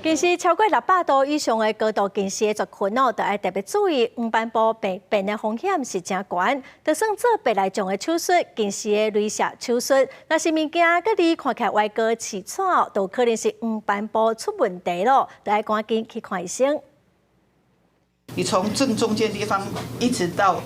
近视超过600度以上的高度近视的族群哦，就要特别注意黄斑部病的风险是真悬。就算做白内障的手术、近视的镭射手术，若是物件佮你看起来歪高刺串哦，都可能是黄斑部出问题咯，就要赶紧去看医生。 你从正中间地方一直到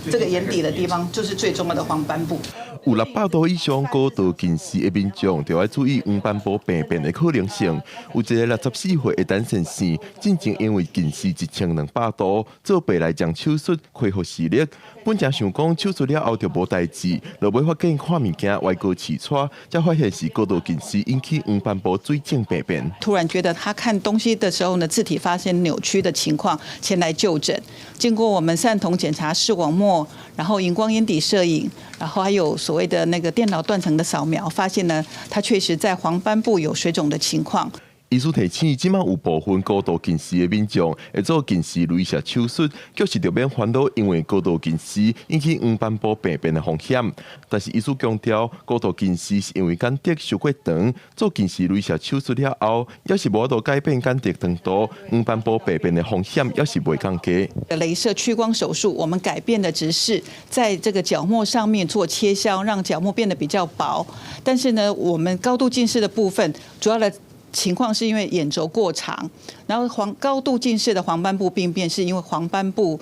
这个眼底的地方，就是最重要的黄斑部。有600度以上高度近视的民众，就要注意黄斑部病变的可能性。有一个64岁的单先生，进前因为近视1200度，做白内障手术恢复视力。本正想讲手术了后就无代志，就尾发现看物件歪高刺穿，才发现是高度近视引起黄斑部水肿病变。突然觉得他看东西的时候呢，字体发现扭曲的情况，前来就诊。经过我们散瞳检查视网膜，然后荧光眼底摄影，然后还有所谓的那个电脑断层的扫描，发现呢，他确实在黄斑部有水肿的情况。 医师提醒，即马有部分高度近视的民众会做近视镭射手术，就是着免烦恼因为高度近视引起黄斑部病变的风险。但是医师强调，高度近视是因为眼底受过长，做近视镭射手术了后，要是无法度改变眼底长度，黄斑部病变的风险要是袂降低。镭射屈光手术，我们改变的只是在这个角膜上面做切削，让角膜变得比较薄。但是呢，我们高度近视的部分，主要的 情况是因为眼轴过长，然后高度近视的黄斑部病变是因为黄斑部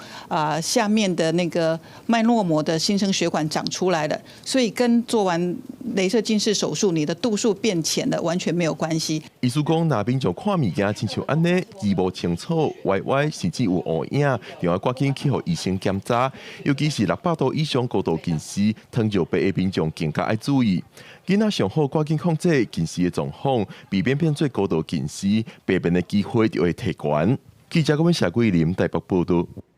下面的那个脉络膜的新生血管长出来了，所以跟做完镭射近视手术你的度数变浅了完全没有关系。医师讲，若民众看物件亲像安尼，字无清楚、歪，甚至有乌影，就要赶紧去予医生检查。尤其是600度以上高度近视、糖尿病的民众更加要注意。囡仔上好赶紧控制近视的状况，避免变做高度近视，病变的机会就会提悬。记者郭文霞、桂林台北报道。